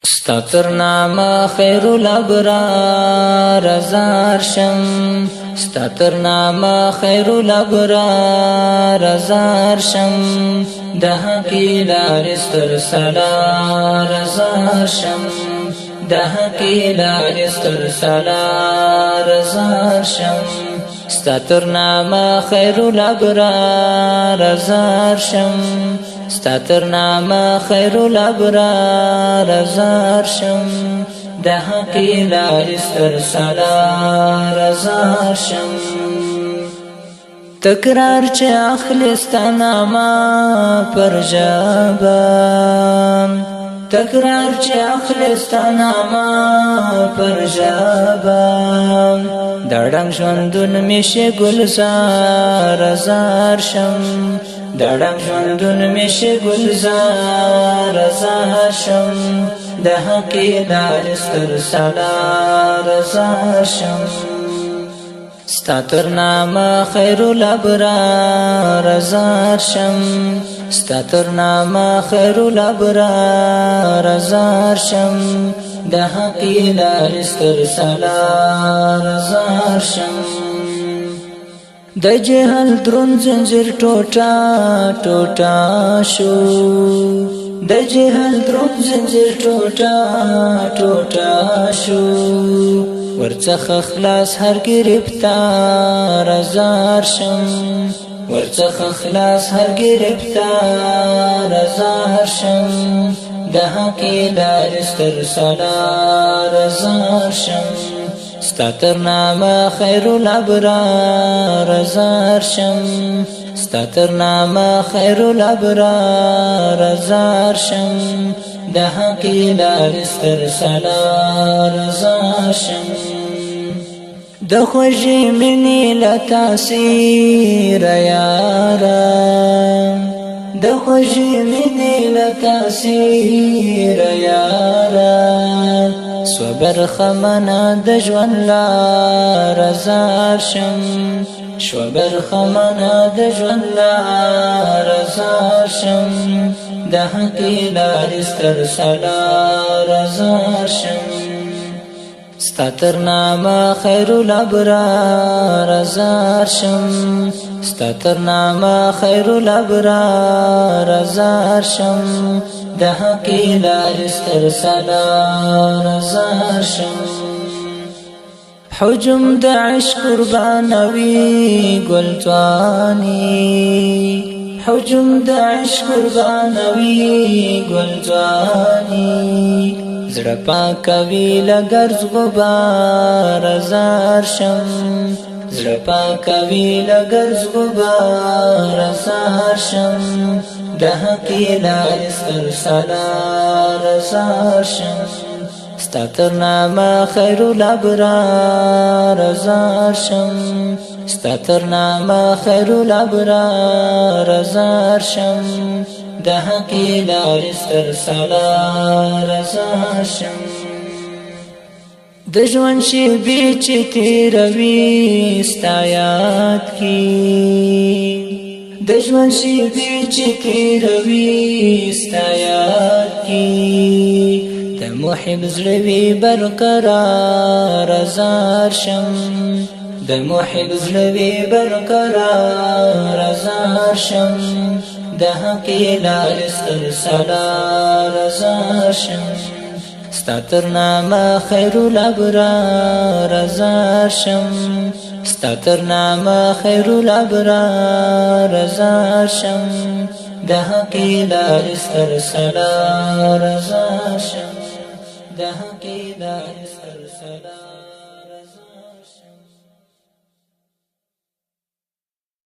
ستاتر نامه خیر الابرار زار شم ستاتر نامه خیر الابرار زار شم د حقی لار ستر سالار زار شم د حقی لار ستر سالار زار شم ستاتر نامه خیر الابرار زار شم ستاتر نامه خیر الابرار زار شم د حقی لار ستر سالار زار شم تکرار چه اخلی ستا نامه پر جابم تکرار چه اخلی ستا نامه پر جابم دړم ژوندون میشه گلزار زار شم دړم ژوندون میشه گلزار زار شم د حقی لار ستر سالار زار شم ستاتر نامه خیر الابرار زار شم ستاتر نامه خیر الابرار زار شم د حقی لار ستر سالار زار شم د جهل درون زنجیر ټوټه ټوټه شو د جهل درون زنجیر ټوټه ټوټه شو ورڅخه خلاص هر گرفتار زار شم ورڅخه خلاص هر گرفتار زار شم د حقی لار ستر سالار زار شم ستاتر نامه خیر الابرار زار شم ستاتر نامه خیر الابرار زار شم د حقی لار ستر سالار زار شم د خوږی مینې له تاثیر یاره د خوږی مینې له تاثیر یاره صبر خمنه د ژوند لار زار شم صبر خمنه د ژوند لار زار شم د حقی لار ستر سالار زار شم ستاتر نامه خیر الابرار زار شم ستاتر نامه خیر الابرار زار شم د حقی لار ستر سالار زار شم حجم د عشق قربانوي گلتوانی حجم د عشق قربانوي گلتوانی زړه پاکوي لګرز غبار زار شم زړه پاکوي لګرز غبار زار شم د حقی لار ستر سالار زار شم ستاتر نامه خیر الابرار زار شم ستاتر نامه خیر الابرار زار شم د حقی لار ستر سالار زار شم د ژوند شېبې چې تېروي ستا یاد کې د ژوند شېبې چې تېروي ستا یاد کې د محب زړه وي برقرار زار شم د محب زړه وي برقرار زار شم د حقی لار ستر سالار زار شم ستاتر نامه خیر الابرار زار شم ستاتر نامه خیر الابرار زار شم د حقی لار ستر سالار زار شم د حقی لار ستر سالار